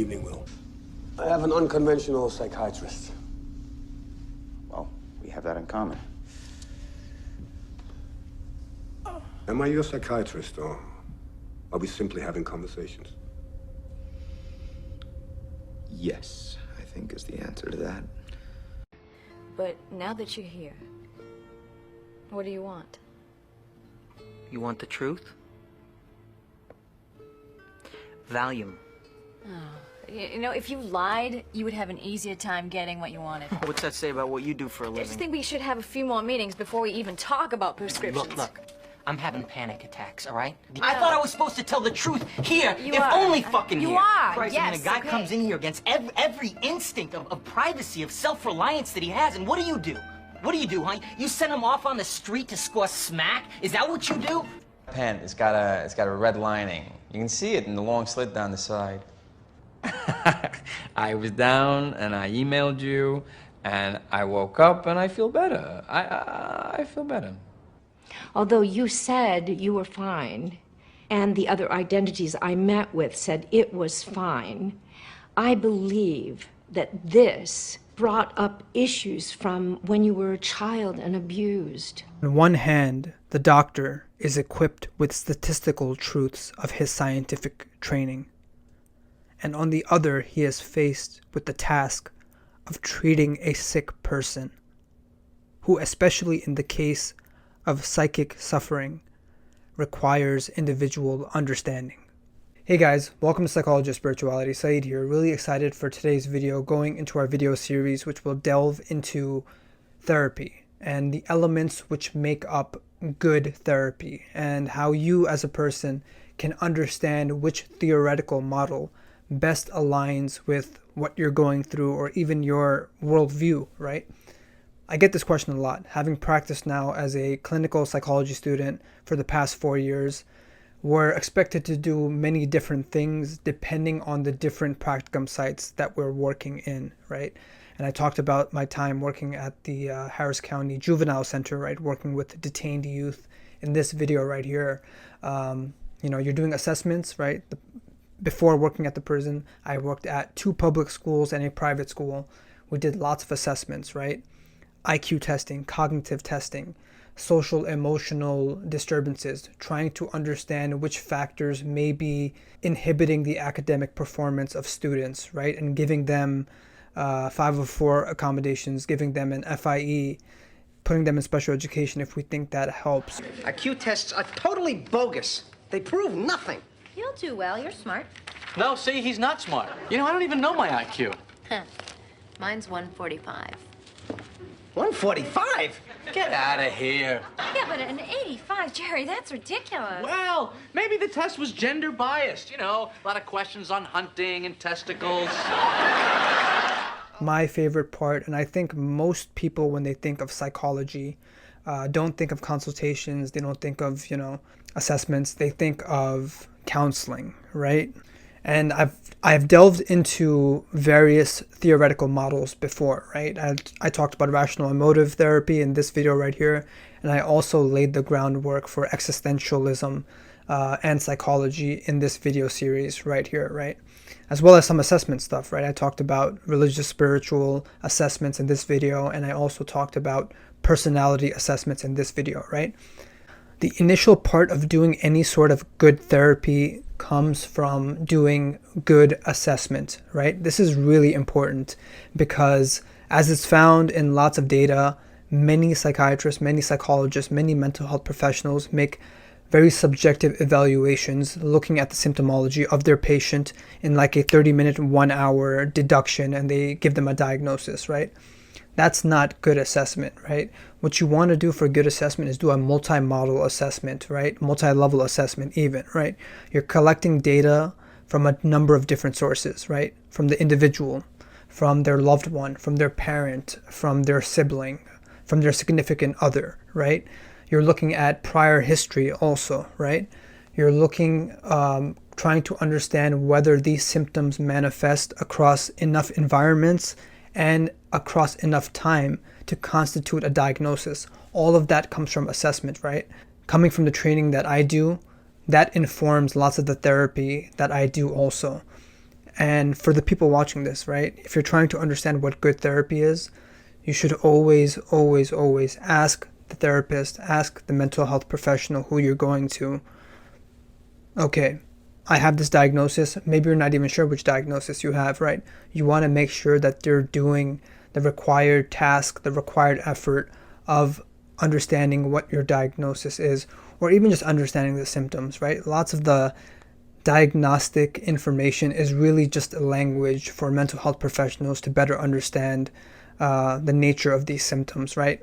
evening, Will. I have an unconventional psychiatrist. Well, we have that in common. Am I your psychiatrist, or are we simply having conversations? Yes, I think is the answer to that. But now that you're here, what do you want? You want the truth? Valium. Oh, you know, if you lied, you would have an easier time getting what you wanted. What's that say about what you do for a I living? just think we should have a few more meetings before we even talk about prescriptions. Look. I'm having panic attacks, all right? I thought I was supposed to tell the truth here, only fucking you here. are, Christ, yes, and a guy okay. comes in here against every instinct of privacy, of self-reliance that he has, and what do? What do, huh? You send him off on the street to score smack? Is that what you do? Pen, it's got a red lining. You can see it in the long slit down the side. I was down and I emailed you and I woke up and I feel better. I feel better. Although you said you were fine, and the other identities I met with said it was fine, I believe that this brought up issues from when you were a child and abused. On one hand, the doctor is equipped with statistical truths of his scientific training. And on the other, he is faced with the task of treating a sick person, who, especially in the case of psychic suffering, requires individual understanding. Hey guys, welcome to Psychologist Spirituality. Saeed here. Really excited for today's video, going into our video series which will delve into therapy and the elements which make up good therapy, and how you as a person can understand which theoretical model best aligns with what you're going through or even your worldview, right? I get this question a lot. Having practiced now as a clinical psychology student for the past 4 years, we're expected to do many different things depending on the different practicum sites that we're working in, right? And I talked about my time working at the Harris County Juvenile Center, right? Working with detained youth in this video right here. You're doing assessments, right? Before working at the prison, I worked at 2 public schools and a private school. We did lots of assessments, right? IQ testing, cognitive testing, social emotional disturbances, trying to understand which factors may be inhibiting the academic performance of students, right? And giving them 504 accommodations, giving them an FIE, putting them in special education if we think that helps. IQ tests are totally bogus. They prove nothing. You'll do well. You're smart. No, see, he's not smart. You know, I don't even know my IQ. Mine's 145. 145? Get out of here. Yeah, but an 85, Jerry, that's ridiculous. Well, maybe the test was gender biased. You know, a lot of questions on hunting and testicles. My favorite part, and I think most people when they think of psychology don't think of consultations, they don't think of, assessments, they think of counseling, right? And I've delved into various theoretical models before, right? I talked about rational emotive therapy in this video right here, and I also laid the groundwork for existentialism and psychology in this video series right here, right? As well as some assessment stuff, right? I talked about religious spiritual assessments in this video, and I also talked about personality assessments in this video, right? The initial part of doing any sort of good therapy comes from doing good assessment, right? This is really important because, as it's found in lots of data, many psychiatrists, many psychologists, many mental health professionals make very subjective evaluations looking at the symptomology of their patient in like a 30-minute, 1-hour deduction, and they give them a diagnosis, right? That's not good assessment, right? What you want to do for good assessment is do a multi-modal assessment, right? Multi-level assessment even, right? You're collecting data from a number of different sources, right? From the individual, from their loved one, from their parent, from their sibling, from their significant other, right? You're looking at prior history also, right? You're looking, trying to understand whether these symptoms manifest across enough environments and across enough time to constitute a diagnosis. All of that comes from assessment, right? Coming from the training that I do, that informs lots of the therapy that I do also. And for the people watching this, right, if you're trying to understand what good therapy is, you should always, always, always ask the therapist, ask the mental health professional who you're going to, okay, I have this diagnosis. Maybe you're not even sure which diagnosis you have, right? You want to make sure that they're doing the required task, the required effort of understanding what your diagnosis is, or even just understanding the symptoms, right? Lots of the diagnostic information is really just a language for mental health professionals to better understand the nature of these symptoms, right?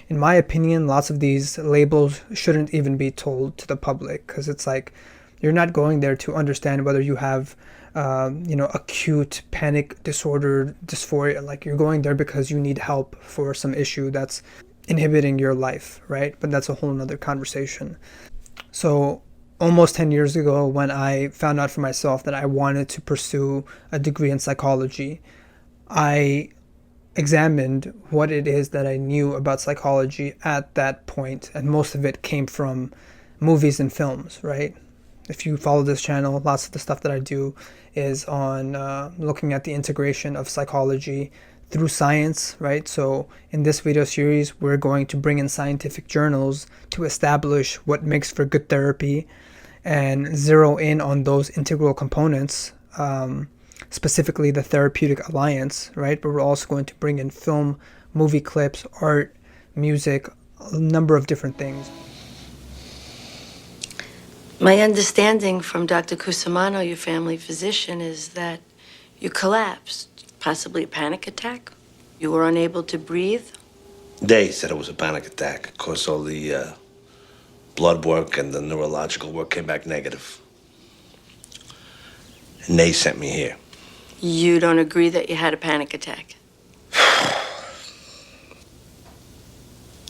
In my opinion, lots of these labels shouldn't even be told to the public, because it's like you're not going there to understand whether you have acute panic disorder, dysphoria. Like, you're going there because you need help for some issue that's inhibiting your life, right? But that's a whole nother conversation. So almost 10 years ago, when I found out for myself that I wanted to pursue a degree in psychology, I examined what it is that I knew about psychology at that point, and most of it came from movies and films, right? If you follow this channel, lots of the stuff that I do is on looking at the integration of psychology through science, right? So in this video series, we're going to bring in scientific journals to establish what makes for good therapy and zero in on those integral components, specifically the Therapeutic Alliance, right? But we're also going to bring in film, movie clips, art, music, a number of different things. My understanding from Dr. Cusimano, your family physician, is that you collapsed, possibly a panic attack. You were unable to breathe. They said it was a panic attack. Of course, all the blood work and the neurological work came back negative. And they sent me here. You don't agree that you had a panic attack?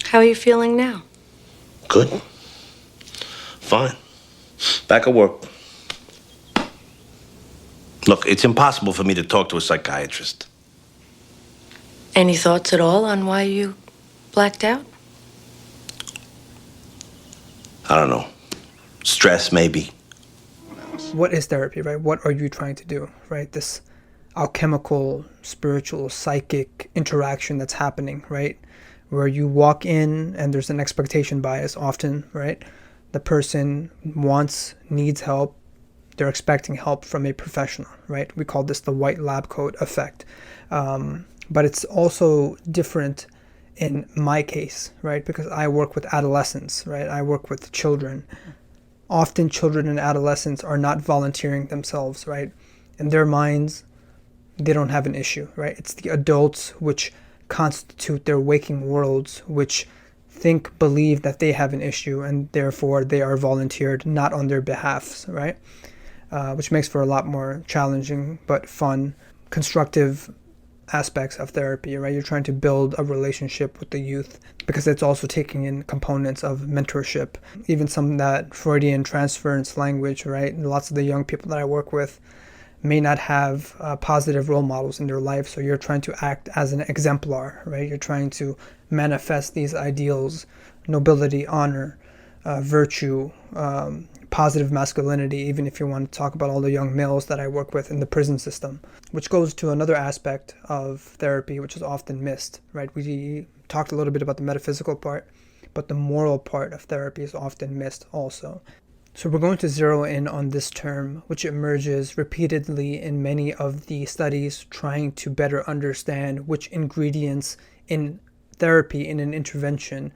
How are you feeling now? Good. Fine. Back at work. Look, it's impossible for me to talk to a psychiatrist. Any thoughts at all on why you blacked out? I don't know. Stress, maybe. What is therapy, right? What are you trying to do, right? This alchemical, spiritual, psychic interaction that's happening, right? Where you walk in and there's an expectation bias often, right? The person needs help. They're expecting help from a professional, right? We call this the white lab coat effect. But it's also different in my case, right? Because I work with adolescents, right? I work with children. Often children and adolescents are not volunteering themselves, right? In their minds, they don't have an issue, right? It's the adults which constitute their waking worlds, which believe that they have an issue, and therefore they are volunteered not on their behalfs, right? Which makes for a lot more challenging but fun, constructive aspects of therapy, right? You're trying to build a relationship with the youth, because it's also taking in components of mentorship, even some of that Freudian transference language, right? Lots of the young people that I work with may not have positive role models in their life, so you're trying to act as an exemplar, right? You're trying to manifest these ideals, nobility, honor, virtue, positive masculinity, even if you want to talk about all the young males that I work with in the prison system, which goes to another aspect of therapy, which is often missed, right? We talked a little bit about the metaphysical part, but the moral part of therapy is often missed also. So we're going to zero in on this term, which emerges repeatedly in many of the studies trying to better understand which ingredients in therapy, in an intervention,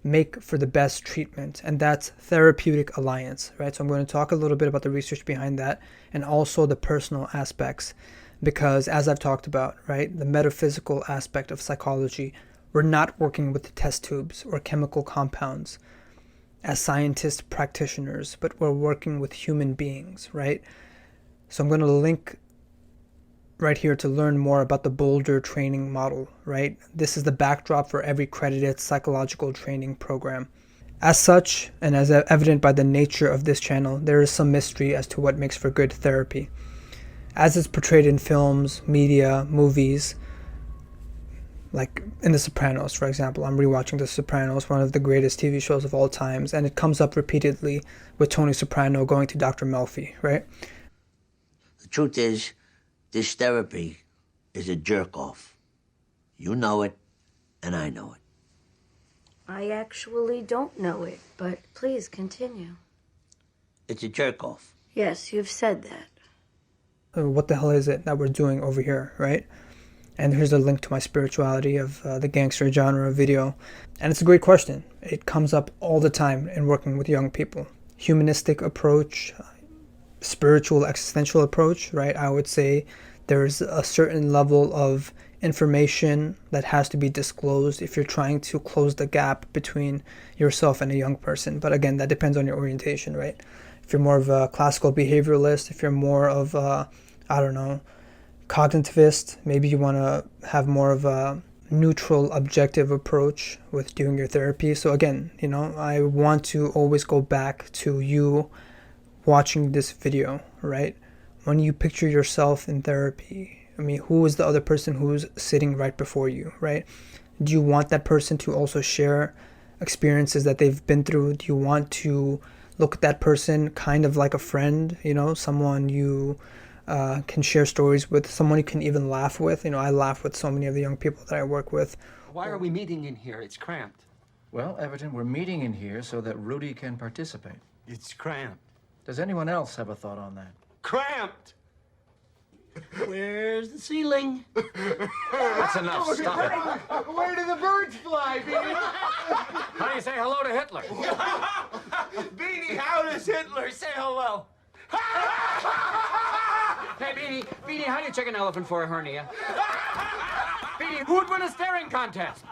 make for the best treatment, and that's Therapeutic Alliance, right? So I'm going to talk a little bit about the research behind that and also the personal aspects, because as I've talked about, right, the metaphysical aspect of psychology, we're not working with the test tubes or chemical compounds as scientists, practitioners, but we're working with human beings, right? So I'm going to link right here to learn more about the Boulder training model, right? This is the backdrop for every credited psychological training program. As such, and as evident by the nature of this channel, there is some mystery as to what makes for good therapy. As is portrayed in films, media, movies, like in The Sopranos, for example. I'm rewatching The Sopranos, one of the greatest TV shows of all times, and it comes up repeatedly with Tony Soprano going to Dr. Melfi, right? The truth is, This therapy is a jerk-off. You know it, and I know it. I actually don't know it, but please continue. It's a jerk-off. Yes, you've said that. What the hell is it that we're doing over here, right? And here's a link to my spirituality of the gangster genre video. And it's a great question. It comes up all the time in working with young people. Humanistic approach, spiritual, existential approach, right? I would say there's a certain level of information that has to be disclosed if you're trying to close the gap between yourself and a young person. But again, that depends on your orientation, right? If you're more of a classical behavioralist, if you're more of a, I don't know, cognitivist, maybe you want to have more of a neutral, objective approach with doing your therapy. So again, you know, I want to always go back to you watching this video, right? When you picture yourself in therapy, I mean, who is the other person who's sitting right before you, right? Do you want that person to also share experiences that they've been through? Do you want to look at that person kind of like a friend, you know, someone you can share stories with, someone you can even laugh with? You know, I laugh with so many of the young people that I work with. Why are we meeting in here? It's cramped. Well, Everton, we're meeting in here so that Rudy can participate. It's cramped. Does anyone else have a thought on that? Cramped! Where's the ceiling? That's enough. Stop it. Where do the birds fly, Beanie? How do you say hello to Hitler? Beanie, how does Hitler say hello? Hey, Beanie, how do you check an elephant for a hernia? Beanie, who would win a staring contest?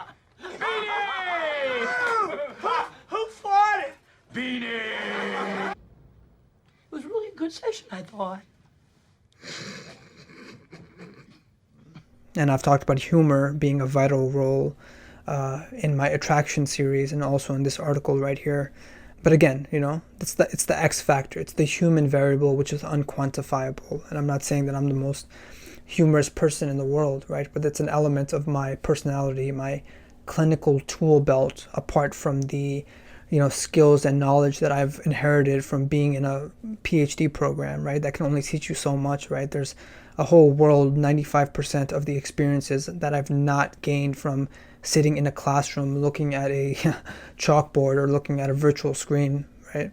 Beanie! Who fought it? Beanie! It was really a good session, I thought. And I've talked about humor being a vital role in my attraction series and also in this article right here. But again, you know, it's the X factor. It's the human variable, which is unquantifiable. And I'm not saying that I'm the most humorous person in the world, right? But it's an element of my personality, my clinical tool belt, apart from the, you know, skills and knowledge that I've inherited from being in a PhD program, right? That can only teach you so much, right? There's a whole world, 95% of the experiences that I've not gained from sitting in a classroom, looking at a chalkboard or looking at a virtual screen, right?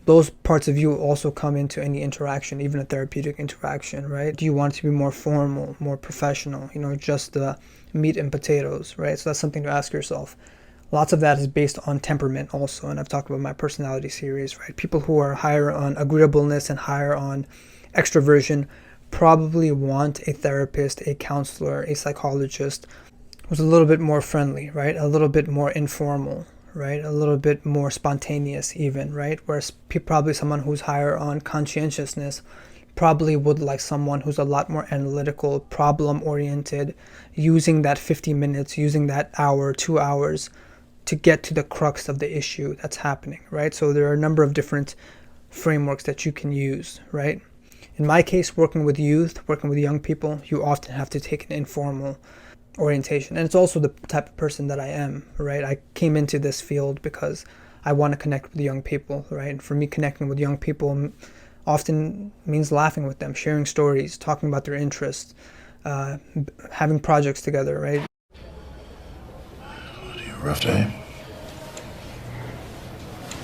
Those parts of you also come into any interaction, even a therapeutic interaction, right? Do you want it to be more formal, more professional, you know, just the meat and potatoes, right? So that's something to ask yourself. Lots of that is based on temperament also, and I've talked about my personality series, right? People who are higher on agreeableness and higher on extroversion probably want a therapist, a counselor, a psychologist who's a little bit more friendly, right? A little bit more informal, right? A little bit more spontaneous even, right? Whereas probably someone who's higher on conscientiousness probably would like someone who's a lot more analytical, problem-oriented, using that 50 minutes, using that hour, 2 hours to get to the crux of the issue that's happening, right? So there are a number of different frameworks that you can use, right? In my case, working with youth, working with young people, you often have to take an informal orientation. And it's also the type of person that I am, right? I came into this field because I want to connect with young people, right? And for me, connecting with young people often means laughing with them, sharing stories, talking about their interests, having projects together, right? Rough day?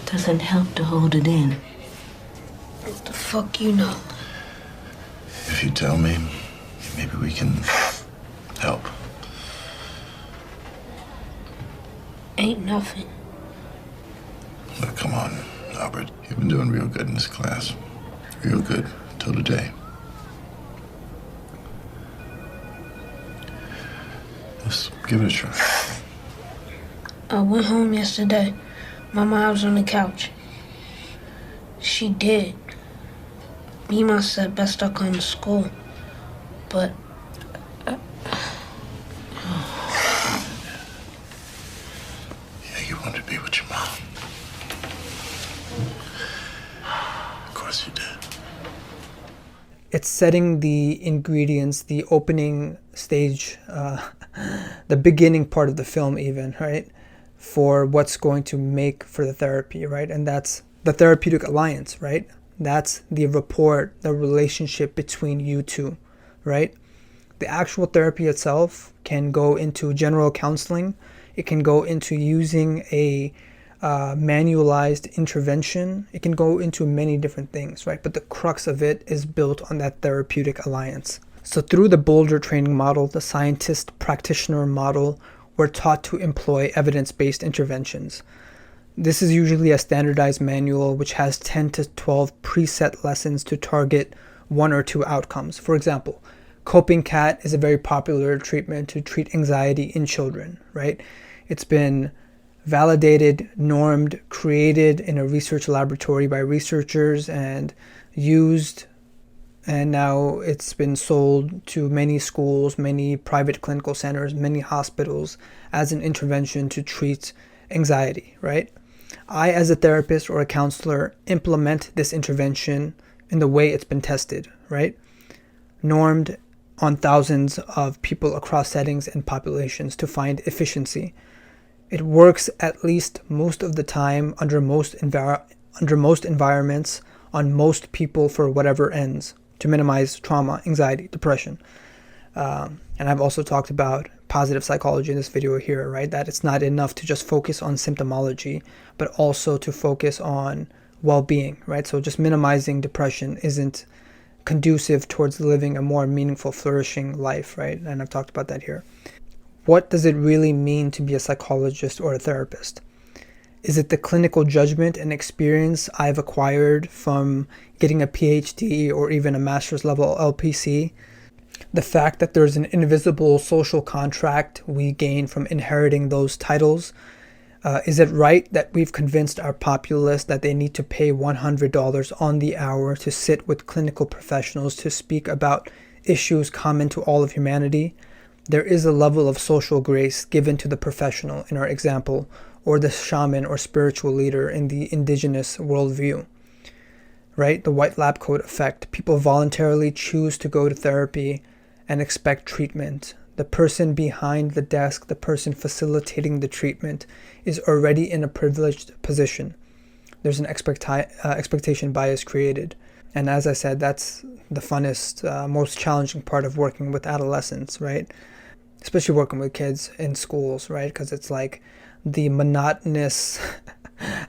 Doesn't help to hold it in. What the fuck you know? If you tell me, maybe we can help. Ain't nothing. Look, come on, Albert. You've been doing real good in this class. Real good till today. Let's give it a try. I went home yesterday. My mom was on the couch. She did. Mima said best I come to school. But... Yeah, you wanted to be with your mom. Of course you did. It's setting the ingredients, the opening stage, the beginning part of the film even, right? For what's going to make for the therapy, right? And that's the Therapeutic Alliance, right? That's the rapport, the relationship between you two, right? The actual therapy itself can go into general counseling. It can go into using a manualized intervention. It can go into many different things, right? But the crux of it is built on that therapeutic alliance. So through the Boulder training model, the scientist practitioner model, we're taught to employ evidence-based interventions. This is usually a standardized manual which has 10 to 12 preset lessons to target one or two outcomes. For example, Coping Cat is a very popular treatment to treat anxiety in children, right? It's been validated, normed, created in a research laboratory by researchers and used, and now it's been sold to many schools, many private clinical centers, many hospitals as an intervention to treat anxiety, right? I, as a therapist or a counselor, implement this intervention in the way it's been tested, right? Normed on thousands of people across settings and populations to find efficiency. It works at least most of the time under most environments on most people for whatever ends, to minimize trauma, anxiety, depression. And I've also talked about positive psychology in this video here, right? That it's not enough to just focus on symptomology, but also to focus on well-being, right? So just minimizing depression isn't conducive towards living a more meaningful, flourishing life, right? And I've talked about that here. What does it really mean to be a psychologist or a therapist? Is it the clinical judgment and experience I've acquired from getting a PhD or even a master's level LPC? The fact that there's an invisible social contract we gain from inheriting those titles? Is it right that we've convinced our populace that they need to pay $100 on the hour to sit with clinical professionals to speak about issues common to all of humanity? There is a level of social grace given to the professional in our example, or the shaman or spiritual leader in the indigenous worldview, right? The white lab coat effect. People voluntarily choose to go to therapy and expect treatment. The person behind the desk, the person facilitating the treatment, is already in a privileged position. There's an expectation bias created. And as I said, that's the funnest, most challenging part of working with adolescents, right? Especially working with kids in schools, right? Because it's like the monotonous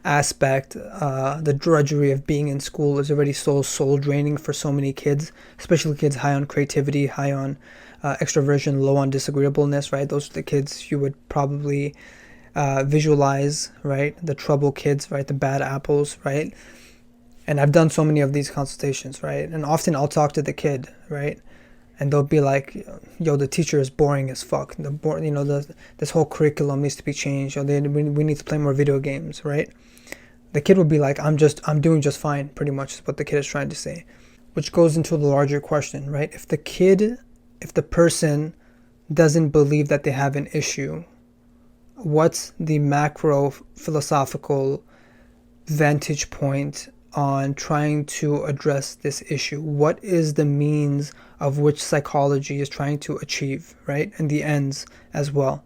aspect, the drudgery of being in school is already so soul draining for so many kids, especially kids high on creativity, high on extroversion, low on disagreeableness, right? Those are the kids you would probably visualize, right? The trouble kids, right? The bad apples, right? And I've done so many of these consultations, right? And often I'll talk to the kid, right? And they'll be like, yo, the teacher is boring as fuck. This whole curriculum needs to be changed. Or we need to play more video games, right? The kid will be like, I'm doing just fine, pretty much is what the kid is trying to say. Which goes into the larger question, right? If the person doesn't believe that they have an issue, what's the macro philosophical vantage point on trying to address this issue? What is the means of which psychology is trying to achieve, right? And the ends as well.